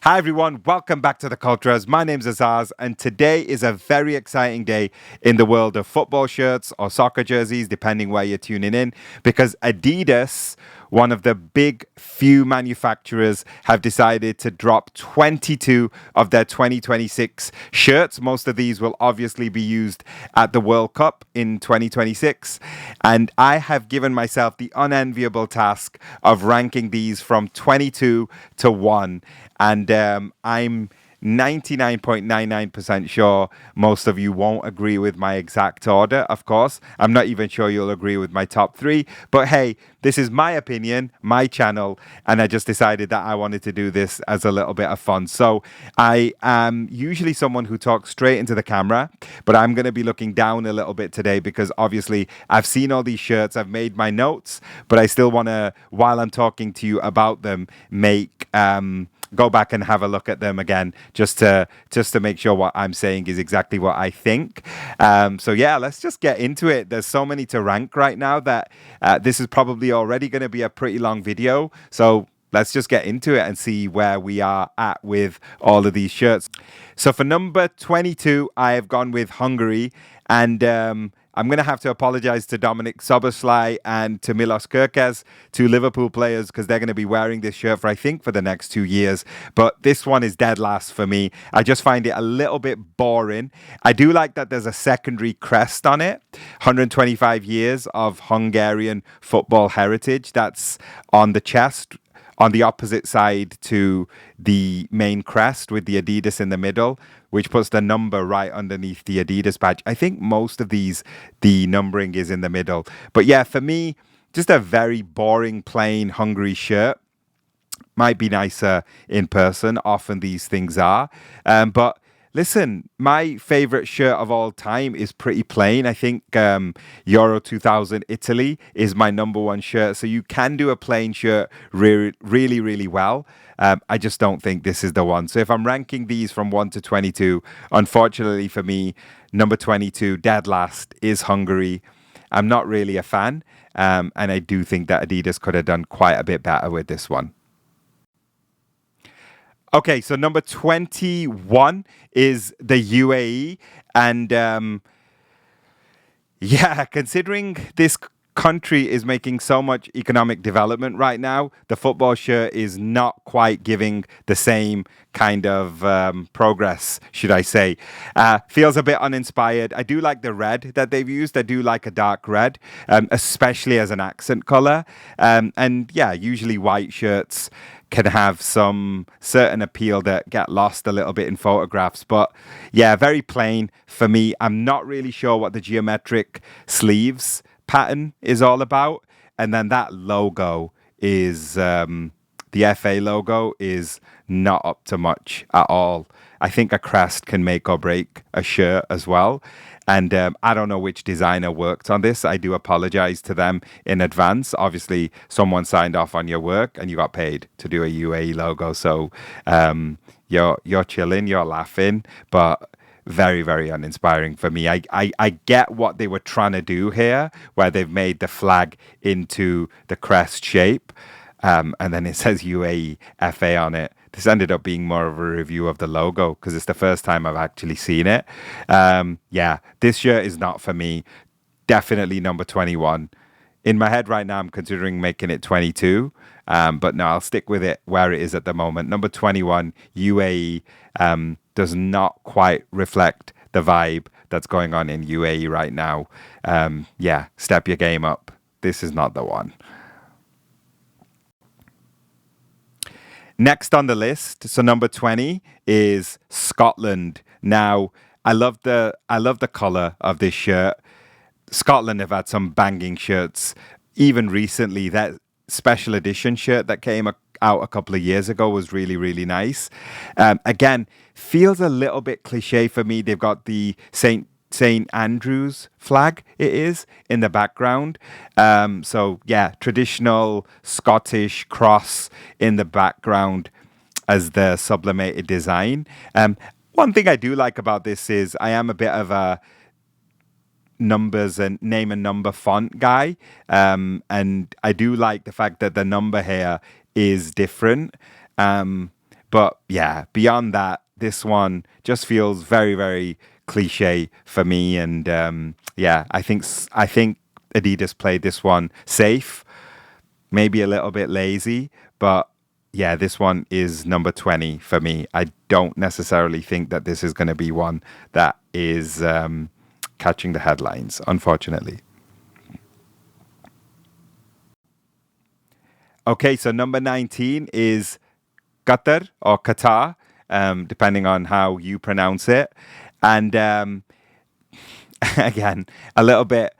Hi everyone, welcome back to the Cultras. My name's Azaz, and today is a very exciting day in the world of football shirts or soccer jerseys, depending where you're tuning in, because Adidas, one of the big few manufacturers, have decided to drop 22 of their 2026 shirts. Most of these will obviously be used at the World Cup in 2026, and I have given myself the unenviable task of ranking these from 22 to 1. And I'm 99.99% sure most of you won't agree with my exact order, of course. I'm not even sure you'll agree with my top three. But hey, this is my opinion, my channel, and I just decided that I wanted to do this as a little bit of fun. So I am usually someone who talks straight into the camera, but I'm going to be looking down a little bit today because obviously I've seen all these shirts, I've made my notes, but I still want to, while I'm talking to you about them, go back and have a look at them again just to make sure what I'm saying is exactly what I think. So yeah, let's just get into it. There's so many to rank right now that this is probably already going to be a pretty long video. So let's just get into it and see where we are at with all of these shirts. So for number 22, I have gone with Hungary, and I'm going to have to apologize to Dominic Soboslai and to Milos Kerkez, two Liverpool players, because they're going to be wearing this shirt for, I think, for the next 2 years. But this one is dead last for me. I just find it a little bit boring. I do like that there's a secondary crest on it, 125 years of Hungarian football heritage. That's on the chest, on the opposite side to the main crest with the Adidas in the middle, which puts the number right underneath the Adidas badge. I think most of these, the numbering is in the middle. But yeah, for me, just a very boring, plain Hungary shirt. Might be nicer in person. Often these things are. But listen, my favorite shirt of all time is pretty plain. I think Euro 2000 Italy is my number one shirt. So you can do a plain shirt really, really, really well. I just don't think this is the one. So if I'm ranking these from 1 to 22, unfortunately for me, number 22, dead last, is Hungary. I'm not really a fan. And I do think that Adidas could have done quite a bit better with this one. Okay, so number 21 is the UAE. And yeah, considering this country is making so much economic development right now, the football shirt is not quite giving the same kind of progress, should I say. Feels a bit uninspired. I do like the red that they've used. I do like a dark red, especially as an accent color. And yeah, usually white shirts can have some certain appeal that get lost a little bit in photographs. But yeah, very plain for me. I'm not really sure what the geometric sleeves pattern is all about. And then that logo is the FA logo is not up to much at all. I think a crest can make or break a shirt as well. And I don't know which designer worked on this. I do apologize to them in advance. Obviously, someone signed off on your work and you got paid to do a UAE logo. So you're chilling, you're laughing, but very, very uninspiring for me. I get what they were trying to do here, where they've made the flag into the crest shape. And then it says UAE FA on it. This ended up being more of a review of the logo because it's the first time I've actually seen it. Yeah, this shirt is not for me. Definitely number 21. In my head right now, I'm considering making it 22. But no, I'll stick with it where it is at the moment. Number 21, UAE, does not quite reflect the vibe that's going on in UAE right now. Yeah, step your game up. This is not the one. Next on the list, so number 20 is Scotland. Now, I love the color of this shirt. Scotland have had some banging shirts. Even recently, that special edition shirt that came out a couple of years ago was really, really nice. Again, feels a little bit cliche for me. They've got the St. Andrew's flag, it is, in the background. So, yeah, traditional Scottish cross in the background as the sublimated design. One thing I do like about this is I am a bit of a numbers and name and number font guy. And I do like the fact that the number here is different. But yeah, beyond that, this one just feels very, very cliche for me. And yeah, I think Adidas played this one safe, maybe a little bit lazy, but yeah, this one is number 20 for me. I don't necessarily think that this is going to be one that is catching the headlines, unfortunately. Okay, so number 19 is Qatar or Qatar, depending on how you pronounce it. And again, a little bit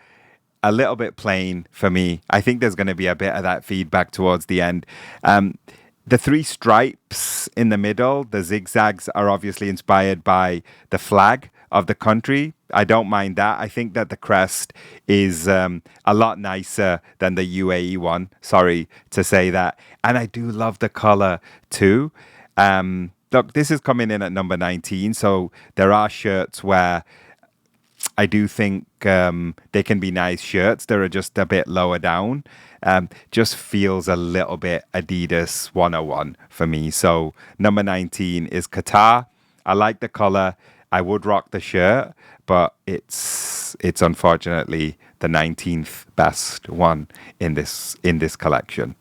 a little bit plain for me. I think there's going to be a bit of that feedback towards the end. Um, the three stripes in the middle, the zigzags, are obviously inspired by the flag of the country. I don't mind that. I think that the crest is a lot nicer than the UAE one. Sorry to say that. And I do love the color too. Look, this is coming in at number 19. So there are shirts where I do think they can be nice shirts. They're just a bit lower down. Just feels a little bit Adidas 101 for me. So number 19 is Qatar. I like the color. I would rock the shirt, but it's unfortunately the 19th best one in this collection.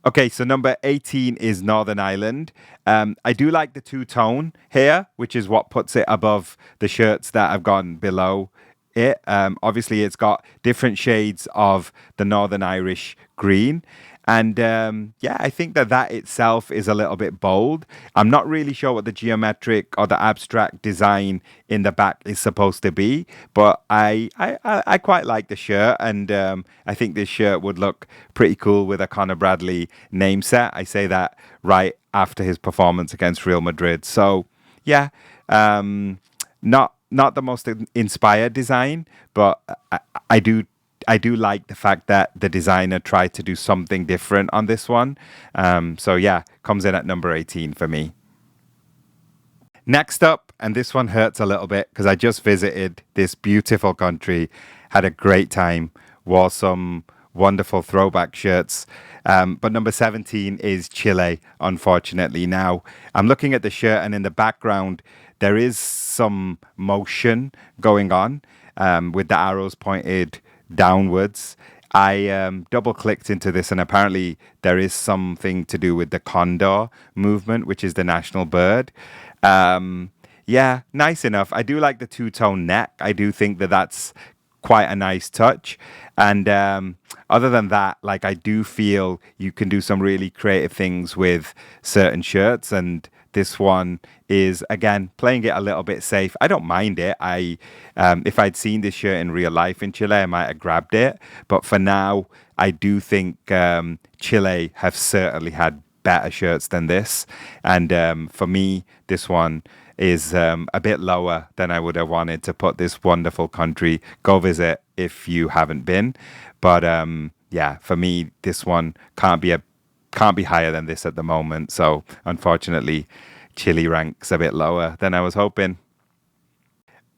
Okay, so number 18 is Northern Ireland. I do like the two tone here, which is what puts it above the shirts that have gone below it. Obviously, it's got different shades of the Northern Irish green. And yeah, I think that that itself is a little bit bold. I'm not really sure what the geometric or the abstract design in the back is supposed to be, but I quite like the shirt, and I think this shirt would look pretty cool with a Conor Bradley name set. I say that right after his performance against Real Madrid. So yeah, not the most inspired design, but I do I do like the fact that the designer tried to do something different on this one. So yeah, comes in at number 18 for me. Next up, and this one hurts a little bit because I just visited this beautiful country, had a great time, wore some wonderful throwback shirts. But number 17 is Chile, unfortunately. Now, I'm looking at the shirt, and in the background, there is some motion going on with the arrows pointed downwards. I double clicked into this, and apparently there is something to do with the condor movement, which is the national bird. Yeah, nice enough. I do like the two-tone neck. I do think that that's quite a nice touch. And other than that, like I do feel you can do some really creative things with certain shirts, and this one is again playing it a little bit safe. I don't mind it. If I'd seen this shirt in real life in Chile, I might have grabbed it. But for now, I do think Chile have certainly had better shirts than this. And for me, this one is a bit lower than I would have wanted to put this wonderful country. Go visit if you haven't been. But yeah, for me, this one can't be higher than this at the moment. So unfortunately, Chile ranks a bit lower than I was hoping.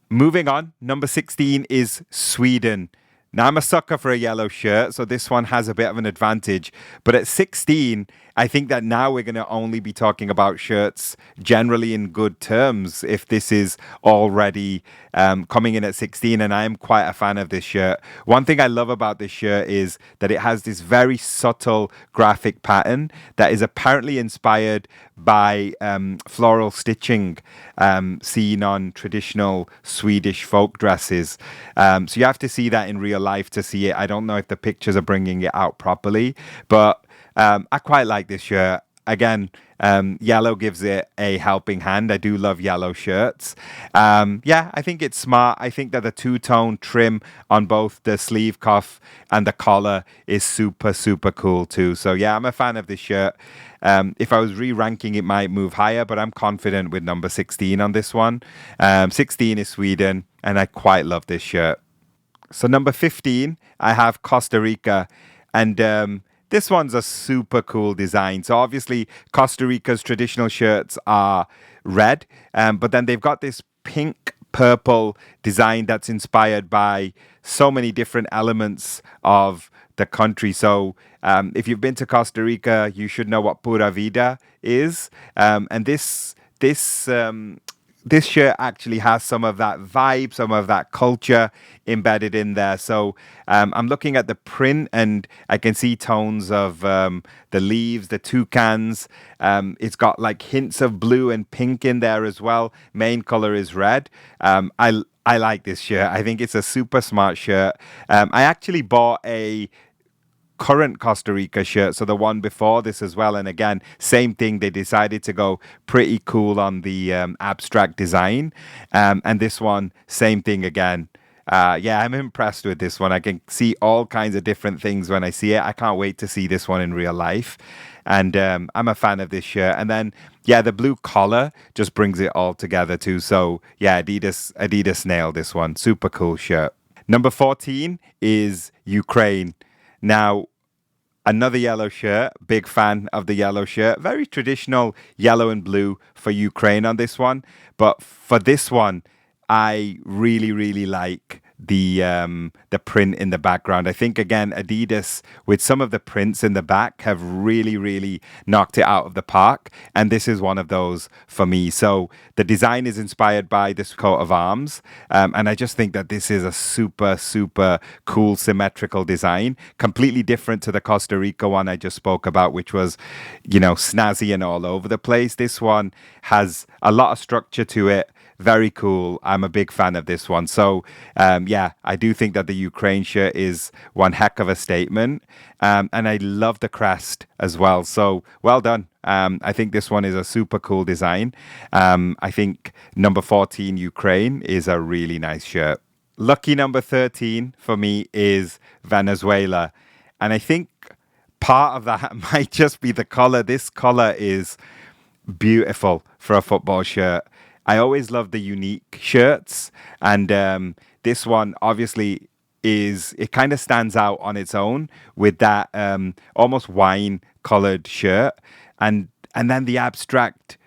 Moving on, number 16 is Sweden. Now, I'm a sucker for a yellow shirt, so this one has a bit of an advantage. But at 16, I think that now we're going to only be talking about shirts generally in good terms if this is already coming in at 16. And I am quite a fan of this shirt. One thing I love about this shirt is that it has this very subtle graphic pattern that is apparently inspired by floral stitching seen on traditional Swedish folk dresses. So you have to see that in real life to see it. I don't know if the pictures are bringing it out properly, but I quite like this shirt. Again, yellow gives it a helping hand. I do love yellow shirts. Yeah, I think it's smart. I think that the two-tone trim on both the sleeve cuff and the collar is super, super cool too. So yeah, I'm a fan of this shirt. If I was re-ranking, it might move higher, but I'm confident with number 16 on this one. 16 is Sweden, and I quite love this shirt. So number 15, I have Costa Rica, and this one's a super cool design. So obviously, Costa Rica's traditional shirts are red, but then they've got this pink purple design that's inspired by so many different elements of the country. So if you've been to Costa Rica, you should know what Pura Vida is. And this shirt actually has some of that vibe, some of that culture embedded in there. So I'm looking at the print and I can see tones of the leaves, the toucans. It's got like hints of blue and pink in there as well. Main color is red. I like this shirt. I think it's a super smart shirt. I actually bought a current Costa Rica shirt, so the one before this as well. And again, same thing. They decided to go pretty cool on the abstract design, and this one, same thing again. Yeah, I'm impressed with this one. I can see all kinds of different things when I see it. I can't wait to see this one in real life. And I'm a fan of this shirt. And then, yeah, the blue collar just brings it all together too. So yeah, Adidas nailed this one. Super cool shirt. Number 14 is Ukraine. Now, another yellow shirt, big fan of the yellow shirt. Very traditional yellow and blue for Ukraine on this one. But for this one, I really, really like the print in the background. I think again, Adidas with some of the prints in the back have really, really knocked it out of the park. And this is one of those for me. So the design is inspired by this coat of arms. And I just think that this is a super, super cool symmetrical design, completely different to the Costa Rica one I just spoke about, which was, snazzy and all over the place. This one has a lot of structure to it. Very cool. I'm a big fan of this one. So, yeah, I do think that the Ukraine shirt is one heck of a statement. And I love the crest as well. So, well done. I think this one is a super cool design. I think number 14, Ukraine, is a really nice shirt. Lucky number 13 for me is Venezuela. And I think part of that might just be the color. This color is beautiful for a football shirt. I always love the unique shirts, and this one obviously it kind of stands out on its own with that almost wine colored shirt, and then the abstract.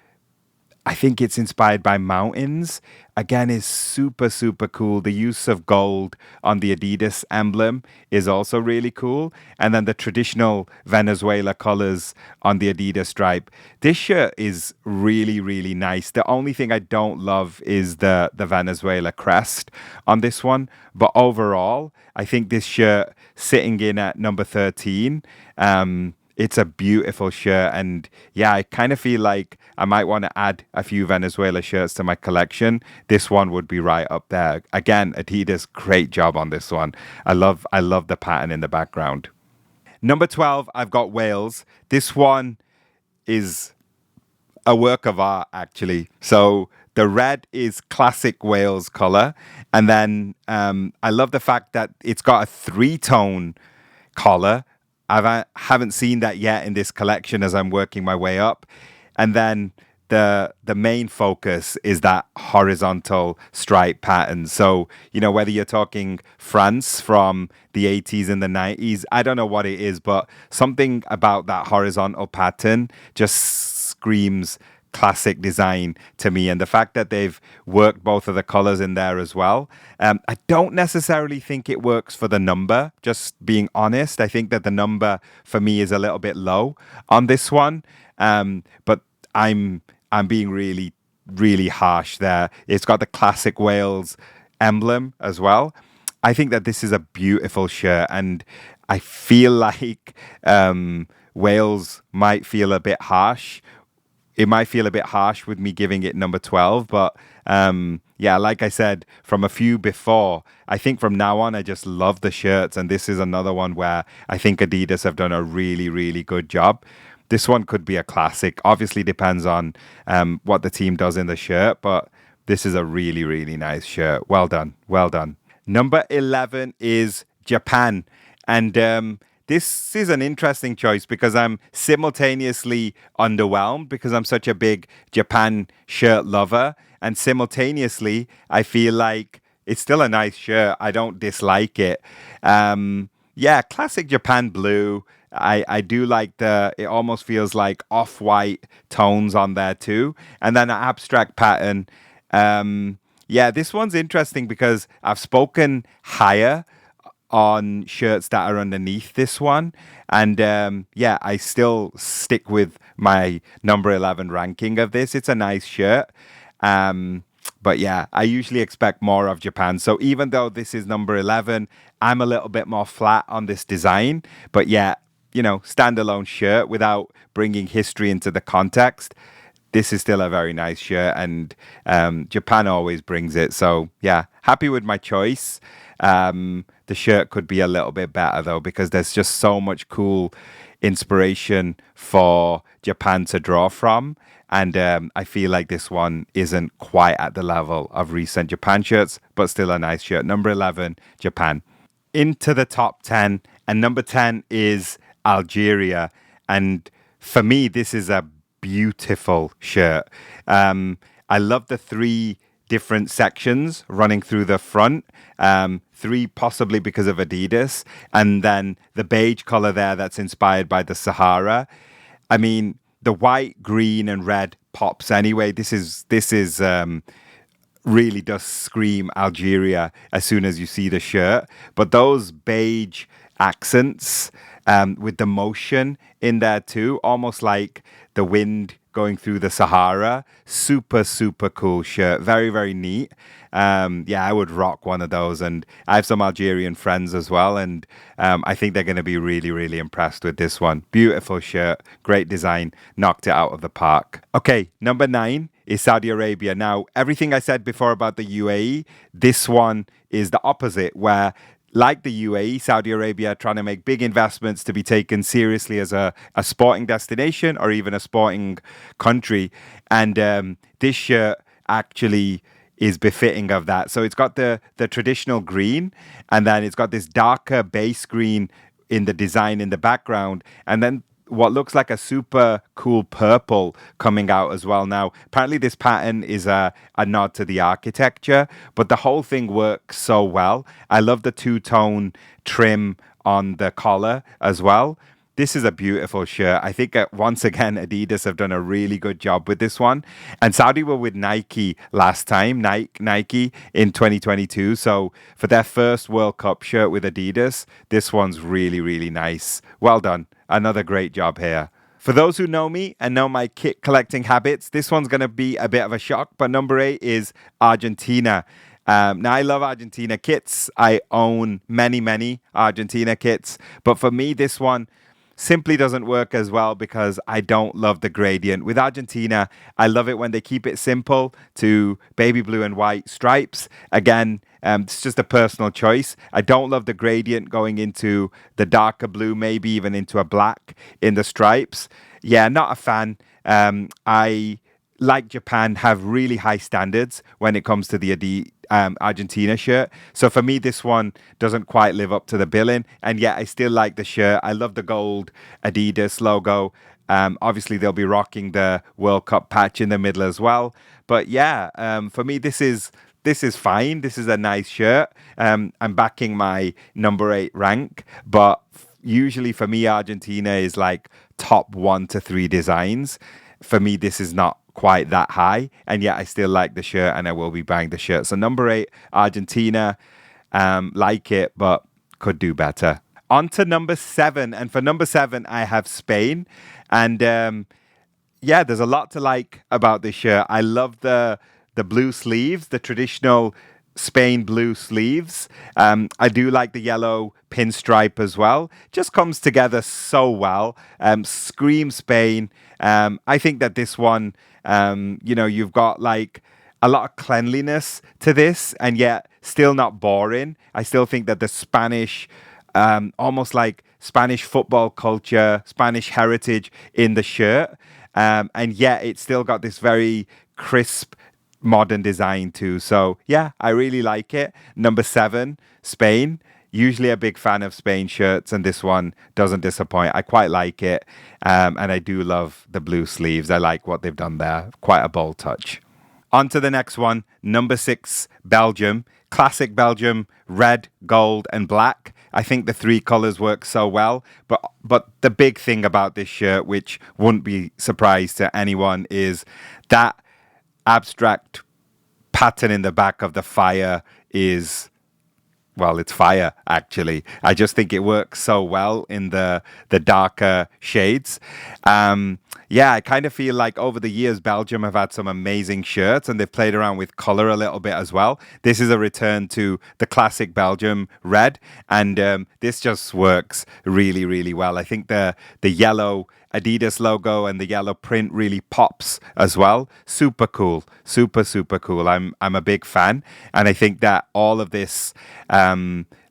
I think it's inspired by mountains. Again, is super, super cool. The use of gold on the Adidas emblem is also really cool. And then the traditional Venezuela colors on the Adidas stripe. This shirt is really, really nice. The only thing I don't love is the Venezuela crest on this one. But overall, I think this shirt sitting in at number 13, it's a beautiful shirt. And yeah, I kind of feel like I might want to add a few Venezuela shirts to my collection. This one would be right up there. Again, Adidas, great job on this one. I love the pattern in the background. Number 12, I've got Wales. This one is a work of art, actually. So the red is classic Wales color. And then I love the fact that it's got a three-tone collar. Haven't seen that yet in this collection as I'm working my way up. And then the main focus is that horizontal stripe pattern. So, whether you're talking France from the 80s and the 90s, I don't know what it is, but something about that horizontal pattern just screams classic design to me. And the fact that they've worked both of the colors in there as well. I don't necessarily think it works for the number, just being honest. I think that the number for me is a little bit low on this one. But I'm being really, really harsh there. It's got the classic Wales emblem as well. I think that this is a beautiful shirt, and I feel like Wales might feel a bit harsh. It might feel a bit harsh with me giving it number 12, but yeah, like I said, from a few before, I think from now on, I just love the shirts. And this is another one where I think Adidas have done a really, really good job. This one could be a classic. Obviously, depends on what the team does in the shirt, but this is a really, really nice shirt. Well done. Well done. Number 11 is Japan. And this is an interesting choice because I'm simultaneously underwhelmed because I'm such a big Japan shirt lover. And simultaneously, I feel like it's still a nice shirt. I don't dislike it. Yeah, classic Japan blue. I do like it almost feels like off-white tones on there too. And then an abstract pattern. Yeah, this one's interesting because I've spoken higher on shirts that are underneath this one. And yeah, I still stick with my number 11 ranking of this. It's a nice shirt. But yeah, I usually expect more of Japan. So even though this is number 11, I'm a little bit more flat on this design. But yeah, standalone shirt without bringing history into the context. This is still a very nice shirt, and Japan always brings it. So yeah, happy with my choice. The shirt could be a little bit better though, because there's just so much cool inspiration for Japan to draw from. And I feel like this one isn't quite at the level of recent Japan shirts, but still a nice shirt. Number 11, Japan. Into the top 10. And number 10 is Algeria. And for me, this is a beautiful shirt. I love the three different sections running through the front. Three possibly because of Adidas. And then the beige color there that's inspired by the Sahara. I mean, the white, green, and red pops anyway. This is really does scream Algeria as soon as you see the shirt. But those beige accents with the motion in there too, almost like the wind going through the Sahara. Super, super cool shirt. Very, very neat. Yeah, I would rock one of those. And I have some Algerian friends as well. And I think they're going to be really, really impressed with this one. Beautiful shirt. Great design. Knocked it out of the park. Okay, number 9 is Saudi Arabia. Now, everything I said before about the UAE, this one is the opposite, where like the UAE, Saudi Arabia are trying to make big investments to be taken seriously as a sporting destination or even a sporting country. And this shirt actually is befitting of that. So it's got the traditional green, and then it's got this darker base green in the design in the background, and then what looks like a super cool purple coming out as well. Now, apparently this pattern is a nod to the architecture, but the whole thing works so well. I love the two-tone trim on the collar as well. This is a beautiful shirt. I think once again, Adidas have done a really good job with this one. And Saudi were with Nike last time, Nike in 2022. So for their first World Cup shirt with Adidas, this one's really, really nice. Well done. Another great job here. For those who know me and know my kit collecting habits, this one's going to be a bit of a shock. But number 8 is Argentina. Now, I love Argentina kits. I own many, many Argentina kits. But for me, this one simply doesn't work as well because I don't love the gradient. With Argentina, I love it when they keep it simple to baby blue and white stripes. Again, it's just a personal choice. I don't love the gradient going into the darker blue, maybe even into a black in the stripes. Yeah, not a fan. I, like Japan, have really high standards when it comes to the Argentina shirt. So for me, this one doesn't quite live up to the billing. And yet I still like the shirt. I love the gold Adidas logo. Obviously, they'll be rocking the World Cup patch in the middle as well. But yeah, for me, this is fine. This is a nice shirt. I'm backing my number 8 rank. But usually for me, Argentina is like top 1 to 3 designs. For me, this is not quite that high, and yet I still like the shirt and I will be buying the shirt. So number 8, Argentina, like it, but could do better. On to number 7, and for number 7, I have Spain, and yeah, there's a lot to like about this shirt. I love the blue sleeves, the traditional Spain blue sleeves. I do like the yellow pinstripe as well. Just comes together so well. Scream Spain. I think that this one, you've got like a lot of cleanliness to this, and yet still not boring. I still think that the Spanish, almost like Spanish football culture, Spanish heritage in the shirt, and yet it's still got this very crisp modern design too. So yeah, I really like it. Number 7, Spain. Usually a big fan of Spain shirts, and this one doesn't disappoint. I quite like it, and I do love the blue sleeves. I like what they've done there. Quite a bold touch. On to the next one, number 6, Belgium. Classic Belgium, red, gold, and black. I think the 3 colors work so well. But the big thing about this shirt, which wouldn't be surprised to anyone, is that abstract pattern in the back of the fire is well, it's fire actually. I just think it works so well in the darker shades. Yeah, I kind of feel like over the years Belgium have had some amazing shirts and they've played around with color a little bit as well. This is a return to the classic Belgium red, and this just works really, really well. I think the yellow Adidas logo and the yellow print really pops as well. Super cool, super cool. I'm a big fan, and I think that all of this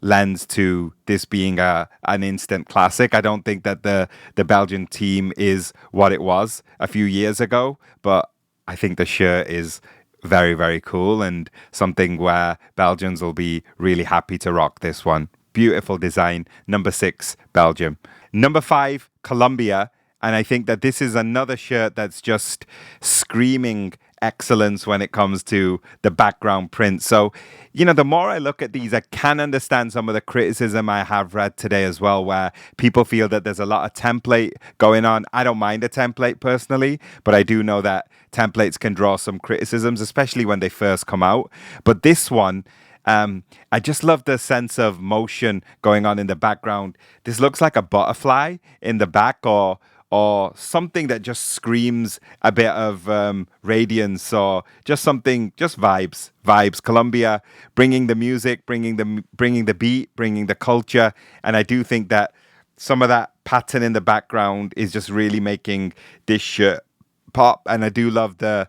lends to this being an instant classic. I don't think that the Belgian team is what it was a few years ago, but I think the shirt is very, very cool and something where Belgians will be really happy to rock this one. Beautiful design. Number 6, Belgium. Number 5, Colombia. And I think that this is another shirt that's just screaming excellence when it comes to the background print. So, the more I look at these, I can understand some of the criticism I have read today as well, where people feel that there's a lot of template going on. I don't mind a template personally, but I do know that templates can draw some criticisms, especially when they first come out. But this one, I just love the sense of motion going on in the background. This looks like a butterfly in the back, or something that just screams a bit of radiance, or just something, just vibes. Colombia bringing the music, bringing the beat, bringing the culture, and I do think that some of that pattern in the background is just really making this shirt pop. And I do love the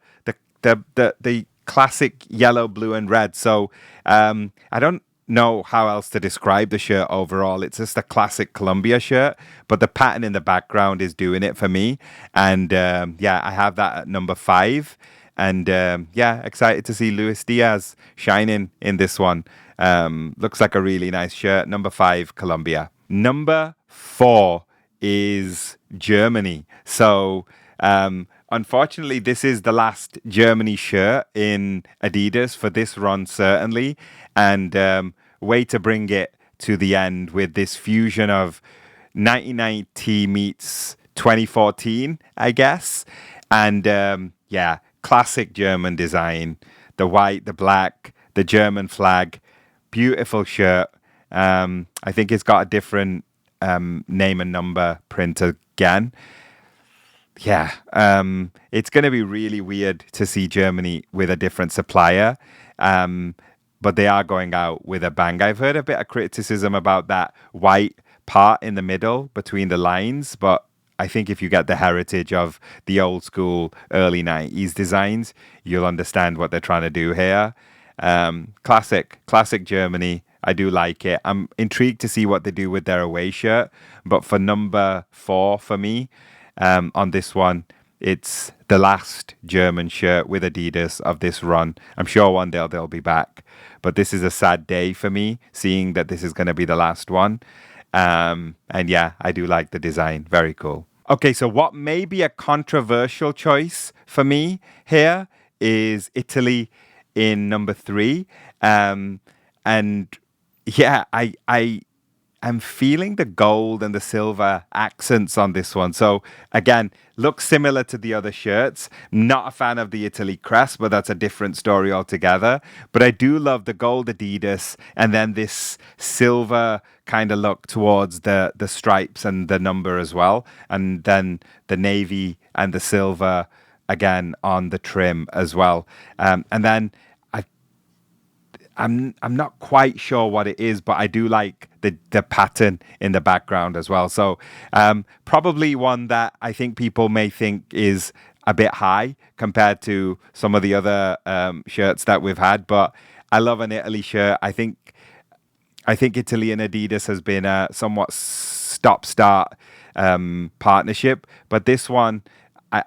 classic yellow, blue, and red. So I don't know how else to describe the shirt overall. It's just a classic Columbia shirt, but the pattern in the background is doing it for me. And yeah, I have that at number 5. And yeah, excited to see Luis Diaz shining in this one. Looks like a really nice shirt. Number 5, Colombia. Number 4 is Germany. So unfortunately, this is the last Germany shirt in Adidas for this run, certainly. And way to bring it to the end with this fusion of 1990 meets 2014, I guess. And yeah, classic German design. The white, the black, the German flag. Beautiful shirt. I think it's got a different name and number print again. Yeah, it's going to be really weird to see Germany with a different supplier, but they are going out with a bang. I've heard a bit of criticism about that white part in the middle between the lines, but I think if you get the heritage of the old school early 90s designs, you'll understand what they're trying to do here. Classic Germany. I do like it. I'm intrigued to see what they do with their away shirt, but for number 4 for me, on this one, it's the last German shirt with Adidas of this run. I'm sure one day they'll be back, but this is a sad day for me, seeing that this is going to be the last one. And yeah, I do like the design. Very cool. Okay, so what may be a controversial choice for me here is Italy in number 3. And yeah, I'm feeling the gold and the silver accents on this one. So again, looks similar to the other shirts. Not a fan of the Italy crest, but that's a different story altogether. But I do love the gold Adidas and then this silver kind of look towards the stripes and the number as well. And then the navy and the silver again on the trim as well. And then I'm not quite sure what it is, but I do like the pattern in the background as well. So probably one that I think people may think is a bit high compared to some of the other shirts that we've had. But I love an Italy shirt. I think Italy and Adidas has been a somewhat stop-start partnership, but this one,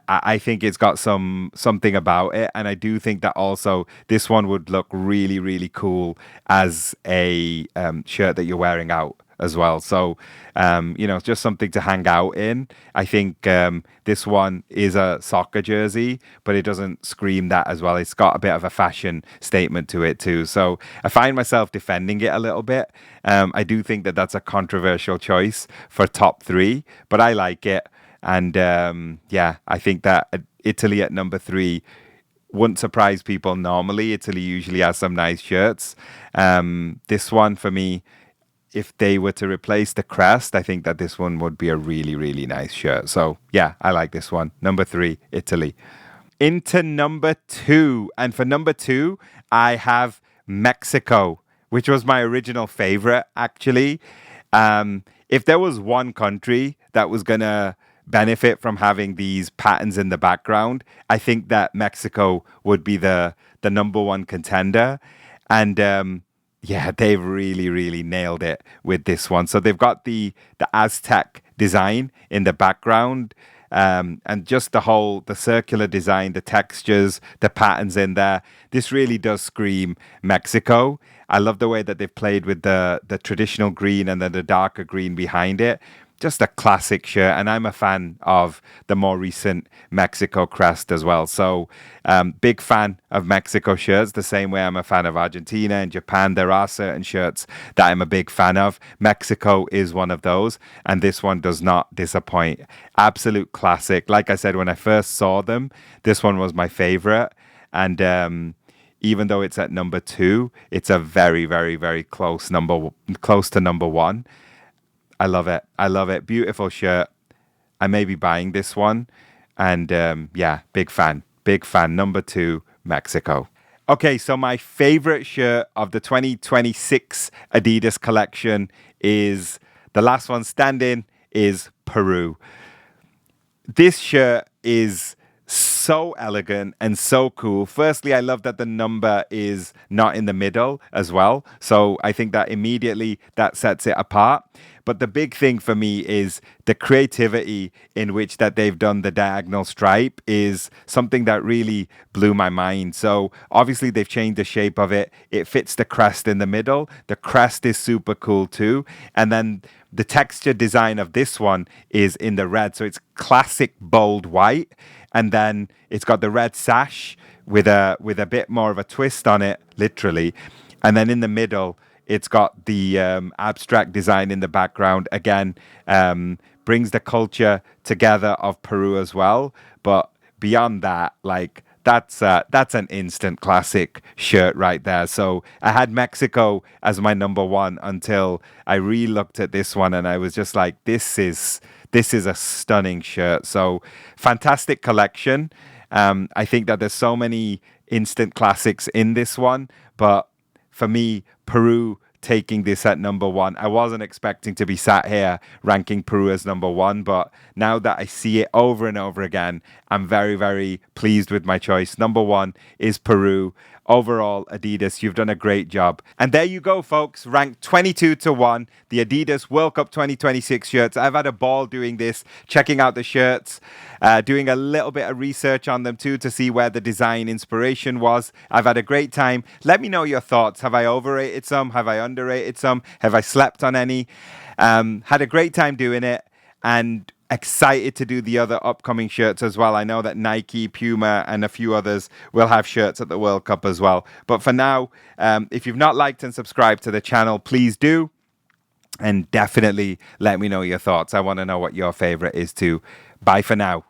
I think it's got something about it, and I do think that also this one would look really, really cool as a shirt that you're wearing out as well. So, just something to hang out in. I think this one is a soccer jersey, but it doesn't scream that as well. It's got a bit of a fashion statement to it too. So I find myself defending it a little bit. I do think that that's a controversial choice for top 3, but I like it. And yeah, I think that Italy at number 3 wouldn't surprise people normally. Italy usually has some nice shirts. This one for me, if they were to replace the crest, I think that this one would be a really, really nice shirt. So yeah, I like this one. Number 3, Italy. Into number 2. And for number 2, I have Mexico, which was my original favorite, actually. If there was one country that was going to benefit from having these patterns in the background, I think that Mexico would be the number one contender. And yeah, they've really, really nailed it with this one. So they've got the Aztec design in the background, and just the circular design, the textures, the patterns in there. This really does scream Mexico. I love the way that they've played with the traditional green and then the darker green behind it. Just a classic shirt, and I'm a fan of the more recent Mexico crest as well. So, big fan of Mexico shirts, the same way I'm a fan of Argentina and Japan. There are certain shirts that I'm a big fan of. Mexico is one of those, and this one does not disappoint. Absolute classic. Like I said, when I first saw them, this one was my favorite, and even though it's at number 2, it's a very, very, very close to number 1. I love it. I love it. Beautiful shirt. I may be buying this one. And yeah, big fan. Big fan. Number 2, Mexico. Okay, so my favorite shirt of the 2026 Adidas collection is the last one standing is Peru. This shirt is so elegant and so cool. Firstly, I love that the number is not in the middle as well. So I think that immediately that sets it apart. But the big thing for me is the creativity in which that they've done the diagonal stripe is something that really blew my mind. So obviously they've changed the shape of it. It fits the crest in the middle. The crest is super cool too. And then the texture design of this one is in the red. So it's classic bold white. And then it's got the red sash with a bit more of a twist on it, literally. And then in the middle, it's got the abstract design in the background. Again, brings the culture together of Peru as well. But beyond that, like that's an instant classic shirt right there. So I had Mexico as my number 1 until I re-looked at this one and I was just like, this is a stunning shirt. So fantastic collection. I think that there's so many instant classics in this one, but for me, Peru taking this at number 1. I wasn't expecting to be sat here ranking Peru as number 1, but now that I see it over and over again, I'm very, very pleased with my choice. Number 1 is Peru. Overall, Adidas, you've done a great job. And there you go, folks, ranked 22-1, the Adidas World Cup 2026 shirts. I've had a ball doing this, checking out the shirts, doing a little bit of research on them too to see where the design inspiration was. I've had a great time. Let me know your thoughts. Have I overrated some? Have I underrated some? Have I slept on any? Had a great time doing it, and excited to do the other upcoming shirts as well. I know that Nike, Puma, and a few others will have shirts at the World Cup as well. But for now, if you've not liked and subscribed to the channel, please do. And definitely let me know your thoughts. I want to know what your favorite is too. Bye for now.